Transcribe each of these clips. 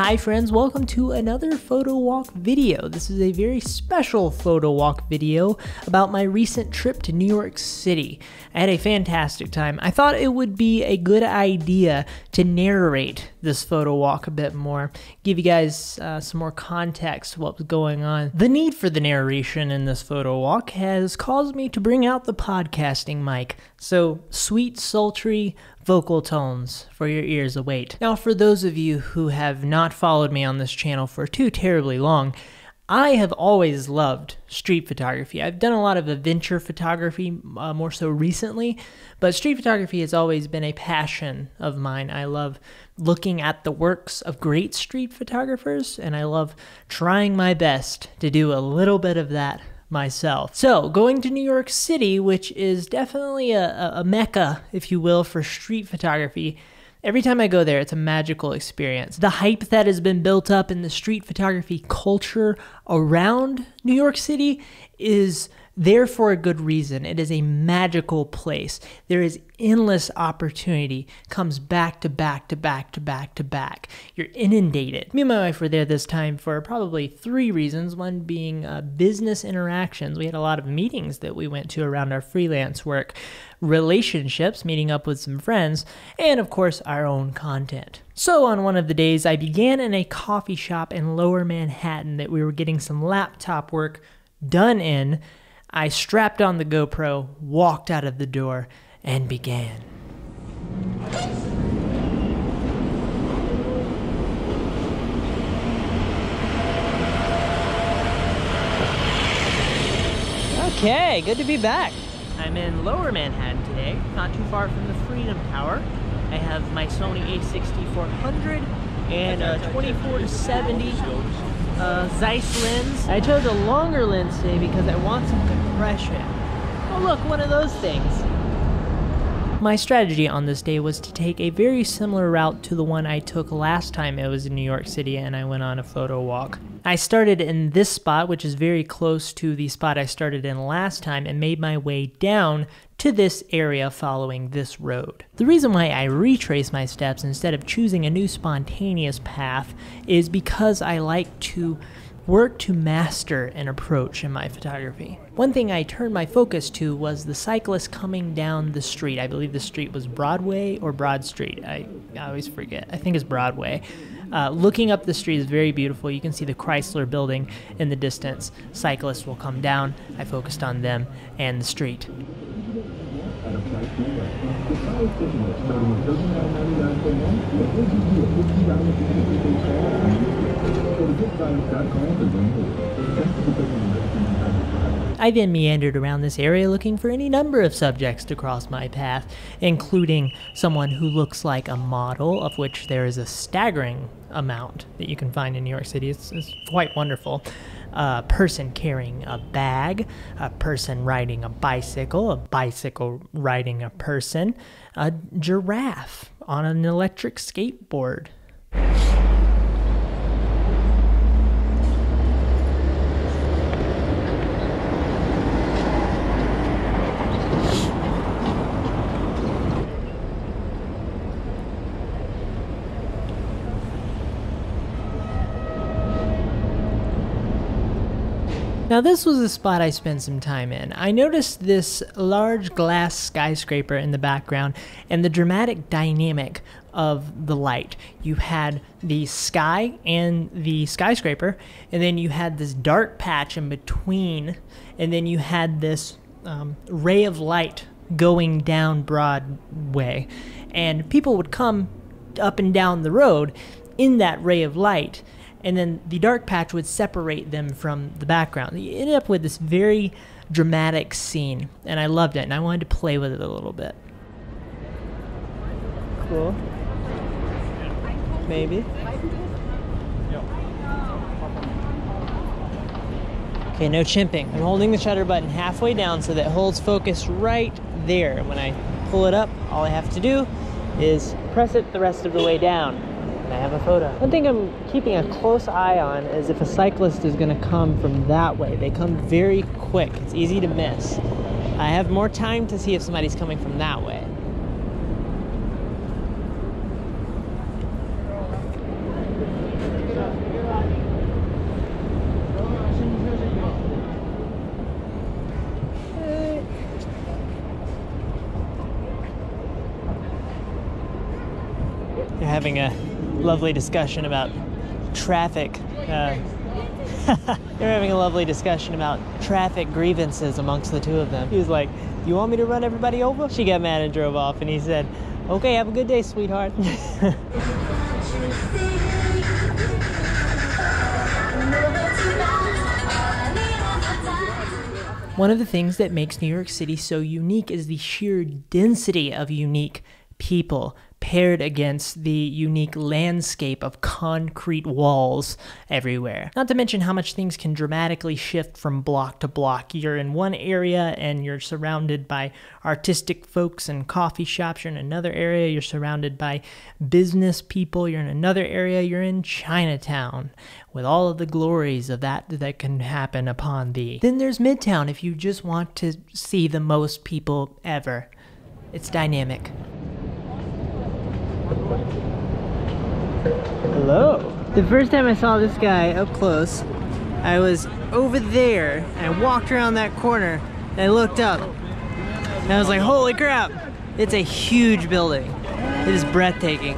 Hi friends, welcome to another photo walk video. This is a very special photo walk video about my recent trip to New York City. I had a fantastic time. I thought it would be a good idea to narrate this photo walk a bit more, give you guys some more context to what was going on. The need for the narration in this photo walk has caused me to bring out the podcasting mic, so sweet, sultry vocal tones for your ears await. Now, for those of you who have not followed me on this channel for too terribly long, I have always loved street photography. I've done a lot of adventure photography, more so recently, but street photography has always been a passion of mine. I love looking at the works of great street photographers, and I love trying my best to do a little bit of that myself. So, going to New York City, which is definitely a mecca, if you will, for street photography. Every time I go there, it's a magical experience. The hype that has been built up in the street photography culture around New York City is there for a good reason. It is a magical place. There is endless opportunity, comes back to back to back to back to back. You're inundated. Me and my wife were there this time for probably 3 reasons. One being business interactions. We had a lot of meetings that we went to around our freelance work, relationships, meeting up with some friends, and of course our own content. So on one of the days, I began in a coffee shop in Lower Manhattan that we were getting some laptop work done in. I strapped on the GoPro, walked out of the door, and began. Okay, good to be back. I'm in Lower Manhattan today, not too far from the Freedom Tower. I have my Sony a6400 and a 24-70 Zeiss lens. I chose a longer lens today because I want some compression. Oh look, one of those things. My strategy on this day was to take a very similar route to the one I took last time I was in New York City and I went on a photo walk. I started in this spot, which is very close to the spot I started in last time, and made my way down to this area following this road. The reason why I retrace my steps instead of choosing a new spontaneous path is because I like to work to master an approach in my photography. One thing I turned my focus to was the cyclist coming down the street. I believe the street was Broadway or Broad Street. I always forget. I think it's Broadway. Looking up the street is very beautiful. You can see the Chrysler building in the distance. Cyclists will come down. I focused on them and the street. I then meandered around this area looking for any number of subjects to cross my path, including someone who looks like a model, of which there is a staggering amount that you can find in New York City. It's quite wonderful. A person carrying a bag, a person riding a bicycle riding a person, a giraffe on an electric skateboard. Now this was a spot I spent some time in. I noticed this large glass skyscraper in the background and the dramatic dynamic of the light. You had the sky and the skyscraper, and then you had this dark patch in between, and then you had this ray of light going down Broadway. And people would come up and down the road in that ray of light, and then the dark patch would separate them from the background. You ended up with this very dramatic scene, and I loved it, and I wanted to play with it a little bit. Cool. Maybe. Okay, no chimping. I'm holding the shutter button halfway down so that it holds focus right there. When I pull it up, all I have to do is press it the rest of the way down. I have a photo. One thing I'm keeping a close eye on is if a cyclist is going to come from that way. They come very quick. It's easy to miss. I have more time to see if somebody's coming from that way. They're having a lovely discussion about traffic. They're having a lovely discussion about traffic grievances amongst the two of them. He was like, "You want me to run everybody over?" She got mad and drove off, and he said, "Okay, have a good day, sweetheart." One of the things that makes New York City so unique is the sheer density of unique people paired against the unique landscape of concrete walls everywhere. Not to mention how much things can dramatically shift from block to block. You're in one area and you're surrounded by artistic folks and coffee shops. You're in another area, you're surrounded by business people. You're in another area, you're in Chinatown, with all of the glories of that can happen upon thee. Then there's Midtown if you just want to see the most people ever. It's dynamic. Hello. The first time I saw this guy up close, I was over there and I walked around that corner and I looked up and I was like, holy crap, it's a huge building. It is breathtaking.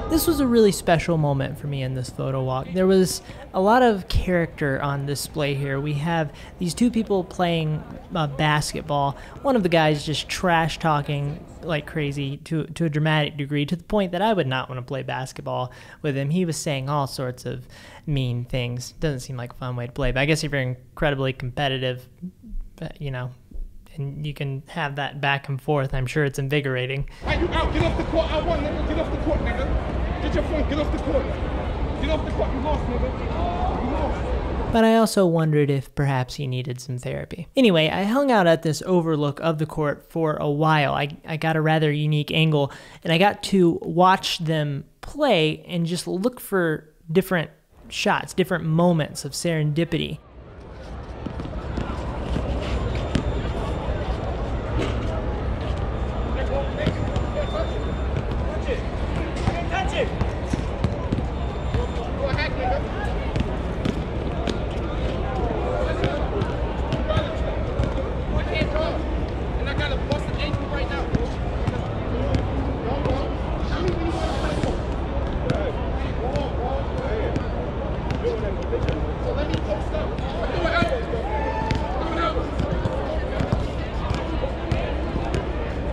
This was a really special moment for me in this photo walk. There was a lot of character on display here. We have these two people playing basketball. One of the guys just trash talking like crazy to a dramatic degree, to the point that I would not want to play basketball with him. He was saying all sorts of mean things. Doesn't seem like a fun way to play, but I guess if you're incredibly competitive, you know, and you can have that back and forth, I'm sure it's invigorating. Hey, you out, get off the court, I won, nigga, get off the court, nigga. Get your phone, get off the court. Get off the court, you lost, nigga. You lost. But I also wondered if perhaps he needed some therapy. Anyway, I hung out at this overlook of the court for a while. I got a rather unique angle, and I got to watch them play and just look for different shots, different moments of serendipity.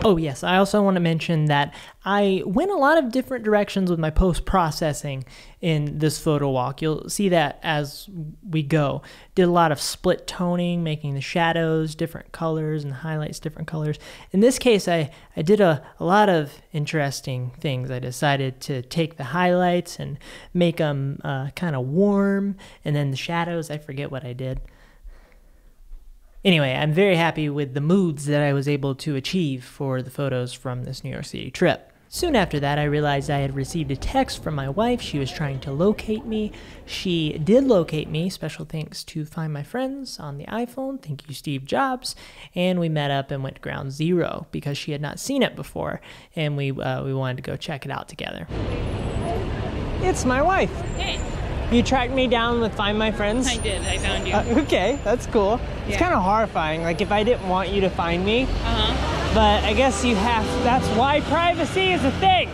Oh yes, I also want to mention that I went a lot of different directions with my post-processing in this photo walk. You'll see that as we go. Did a lot of split toning, making the shadows different colors and highlights different colors. In this case, I did a lot of interesting things. I decided to take the highlights and make them kind of warm, and then the shadows, I forget what I did. Anyway, I'm very happy with the moods that I was able to achieve for the photos from this New York City trip. Soon after that, I realized I had received a text from my wife. She was trying to locate me. She did locate me, special thanks to Find My Friends on the iPhone. Thank you, Steve Jobs. And we met up and went to Ground Zero because she had not seen it before, and we wanted to go check it out together. It's my wife. Hey. You tracked me down with Find My Friends? I did. I found you. Okay, that's cool. Yeah. It's kind of horrifying, like if I didn't want you to find me. But I guess you have, that's why privacy is a thing.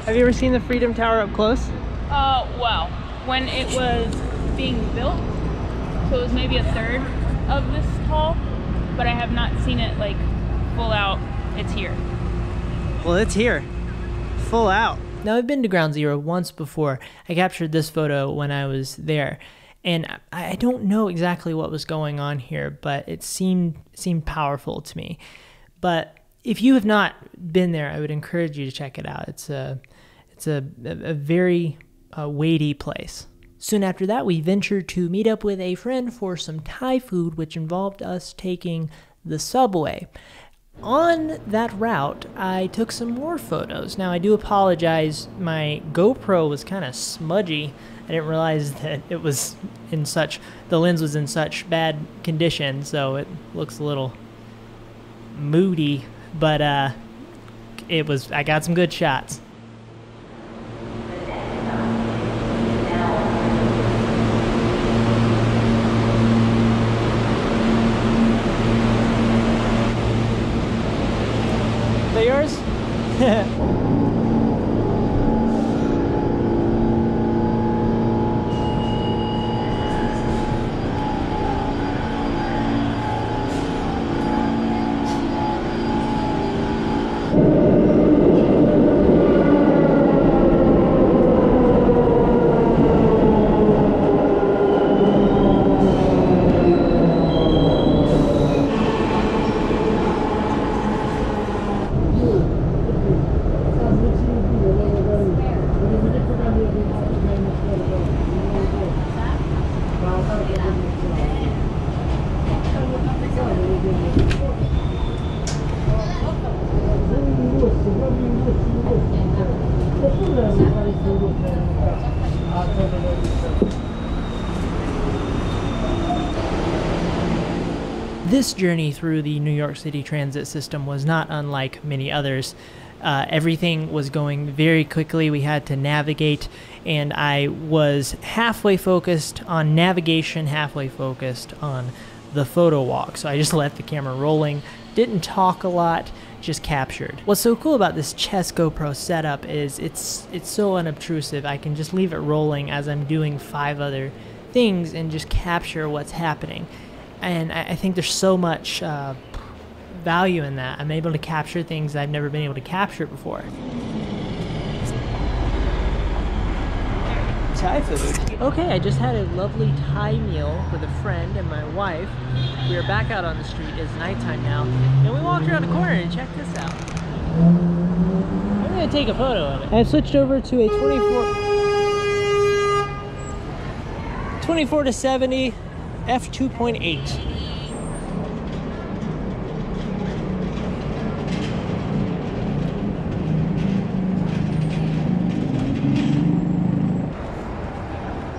Have you ever seen the Freedom Tower up close? Well, when it was being built, so it was maybe a third of this tall, but I have not seen it like full out. It's here. Well, it's here, full out. Now, I've been to Ground Zero once before. I captured this photo when I was there, and I don't know exactly what was going on here, but it seemed powerful to me. But if you have not been there, I would encourage you to check it out. It's a very weighty place. Soon after that, we ventured to meet up with a friend for some Thai food, which involved us taking the subway. On that route, I took some more photos. Now, I do apologize, my GoPro was kind of smudgy. I didn't realize that it was the lens was in such bad condition, so it looks a little moody, but I got some good shots. Is that yours? This journey through the New York City transit system was not unlike many others. Everything was going very quickly. We had to navigate, and I was halfway focused on navigation, halfway focused on the photo walk. So I just left the camera rolling, didn't talk a lot, just captured. What's so cool about this chest GoPro setup is it's so unobtrusive. I can just leave it rolling as I'm doing 5 other things and just capture what's happening. And I think there's so much value in that. I'm able to capture things I've never been able to capture before. Thai food. Okay, I just had a lovely Thai meal with a friend and my wife. We are back out on the street. It's nighttime now. And we walked around the corner and check this out. I'm gonna take a photo of it. I've switched over to a 24-70 f2.8.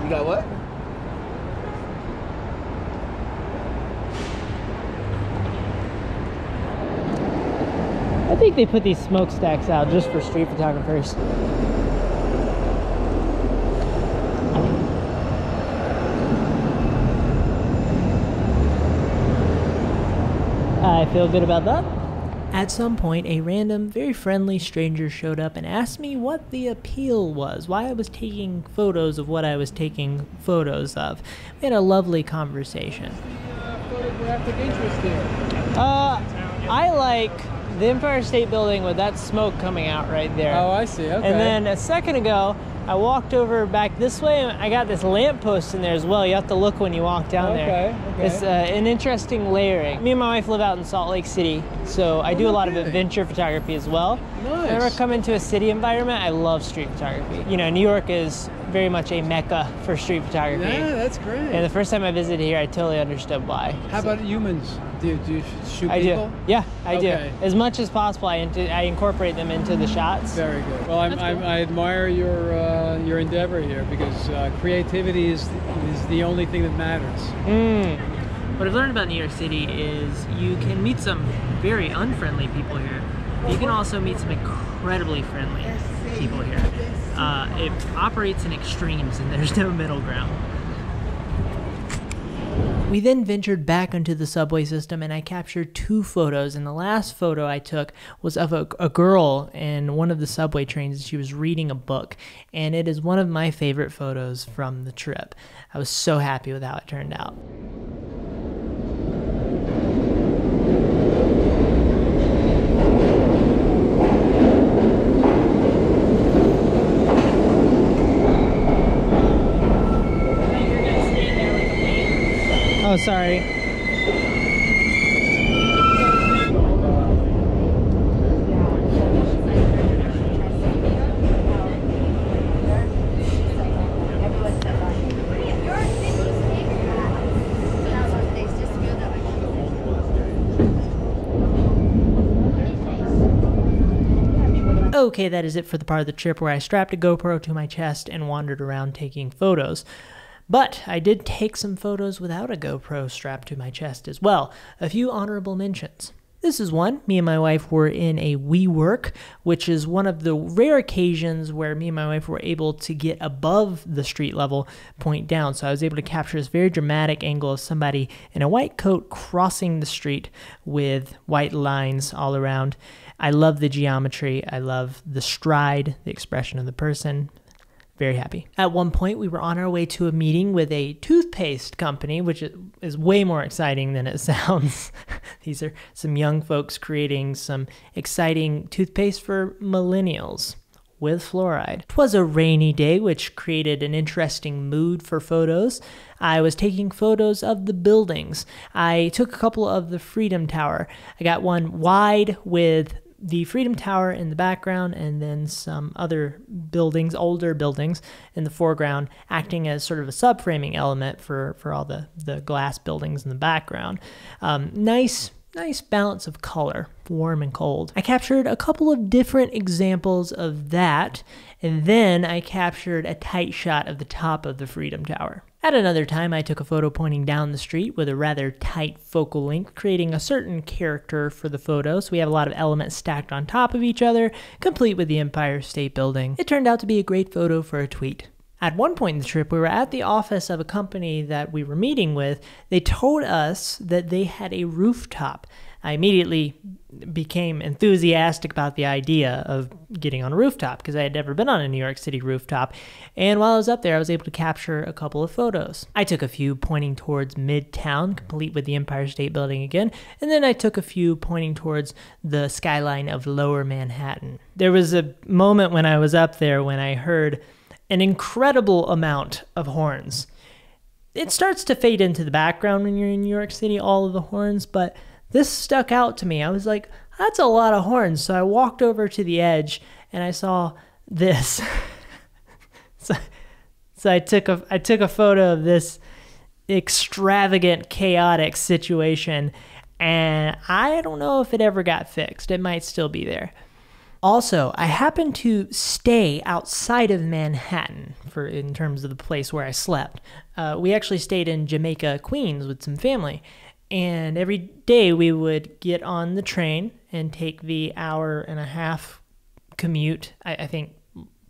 You got what? I think they put these smokestacks out just for street photographers. I feel good about that. At some point, a random, very friendly stranger showed up and asked me what the appeal was, why I was taking photos of what I was taking photos of. We had a lovely conversation. Photographic interest here. I like the Empire State Building with that smoke coming out right there. Oh, I see. Okay. And then a second ago, I walked over back this way and I got this lamppost in there as well. You have to look when you walk down there. Okay. It's an interesting layering. Me and my wife live out in Salt Lake City, so I do a lot of adventure photography as well. Nice. Whenever I come into a city environment, I love street photography. You know, New York is very much a mecca for street photography. Yeah, that's great. And the first time I visited here, I totally understood why. How about humans? Do you shoot I people? do. Yeah, I Okay. do. As much as possible, I incorporate them into the shots. Very good. Well, I admire your endeavor here because creativity is the only thing that matters. What I've learned about New York City is you can meet some very unfriendly people here, but you can also meet some incredibly friendly people here. It operates in extremes and there's no middle ground. We then ventured back into the subway system and I captured 2 photos, and the last photo I took was of a girl in one of the subway trains. She was reading a book, and it is one of my favorite photos from the trip. I was so happy with how it turned out. Oh, sorry. Okay, that is it for the part of the trip where I strapped a GoPro to my chest and wandered around taking photos. But I did take some photos without a GoPro strapped to my chest as well. A few honorable mentions. This is one. Me and my wife were in a WeWork, which is one of the rare occasions where me and my wife were able to get above the street level, point down. So I was able to capture this very dramatic angle of somebody in a white coat crossing the street with white lines all around. I love the geometry. I love the stride, the expression of the person. Very happy. At one point, we were on our way to a meeting with a toothpaste company, which is way more exciting than it sounds. These are some young folks creating some exciting toothpaste for millennials with fluoride. It was a rainy day, which created an interesting mood for photos. I was taking photos of the buildings. I took a couple of the Freedom Tower. I got one wide with the Freedom Tower in the background and then some other buildings, older buildings in the foreground, acting as sort of a subframing element for all the glass buildings in the background. Nice balance of color, warm and cold. I captured a couple of different examples of that, and then I captured a tight shot of the top of the Freedom Tower. At another time, I took a photo pointing down the street with a rather tight focal length, creating a certain character for the photo. So we have a lot of elements stacked on top of each other, complete with the Empire State Building. It turned out to be a great photo for a tweet. At one point in the trip, we were at the office of a company that we were meeting with. They told us that they had a rooftop. I immediately became enthusiastic about the idea of getting on a rooftop because I had never been on a New York City rooftop. And while I was up there, I was able to capture a couple of photos. I took a few pointing towards Midtown, complete with the Empire State Building again. And then I took a few pointing towards the skyline of Lower Manhattan. There was a moment when I was up there when I heard an incredible amount of horns. It starts to fade into the background when you're in New York City, all of the horns, but this stuck out to me. I was like, that's a lot of horns. So I walked over to the edge and I saw this. so I took a photo of this extravagant, chaotic situation, and I don't know if it ever got fixed. It might still be there. Also, I happened to stay outside of Manhattan in terms of the place where I slept. We actually stayed in Jamaica, Queens with some family. And every day we would get on the train and take the hour-and-a-half commute. I think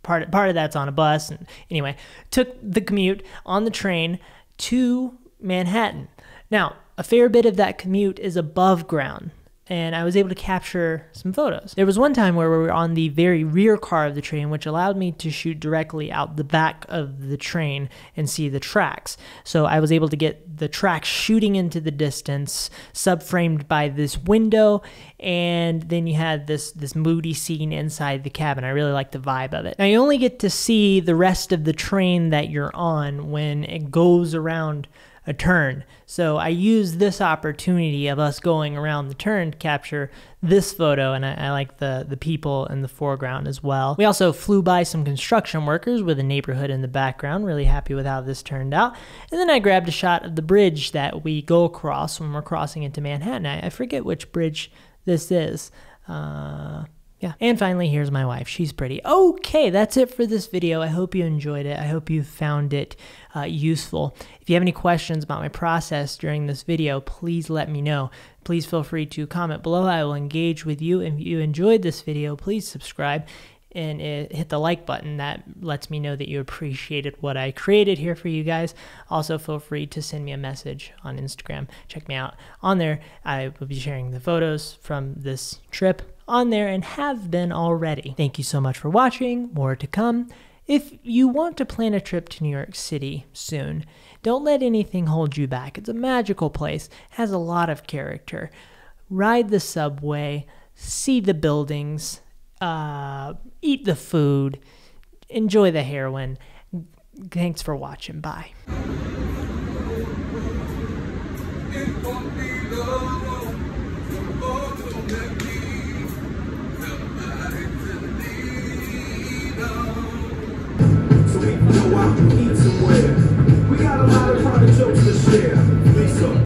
part of that's on a bus. And anyway, took the commute on the train to Manhattan. Now, a fair bit of that commute is above ground, and I was able to capture some photos. There was one time where we were on the very rear car of the train, which allowed me to shoot directly out the back of the train and see the tracks. So I was able to get the tracks shooting into the distance, subframed by this window, and then you had this moody scene inside the cabin. I really liked the vibe of it. Now, you only get to see the rest of the train that you're on when it goes around a turn. So I used this opportunity of us going around the turn to capture this photo, and I like the people in the foreground as well. We also flew by some construction workers with a neighborhood in the background. Really happy with how this turned out. And then I grabbed a shot of the bridge that we go across when we're crossing into Manhattan. I forget which bridge this is. Yeah. And finally, here's my wife. She's pretty. Okay, that's it for this video. I hope you enjoyed it. I hope you found it useful. If you have any questions about my process during this video, please let me know. Please feel free to comment below. I will engage with you. If you enjoyed this video, please subscribe and hit the like button. That lets me know that you appreciated what I created here for you guys. Also, feel free to send me a message on Instagram. Check me out on there. I will be sharing the photos from this trip on there and have been already. Thank you so much for watching. More to come. If you want to plan a trip to New York City soon, don't let anything hold you back. It's a magical place, has a lot of character. Ride the subway, see the buildings, eat the food, enjoy the heroin. Thanks for watching. Bye.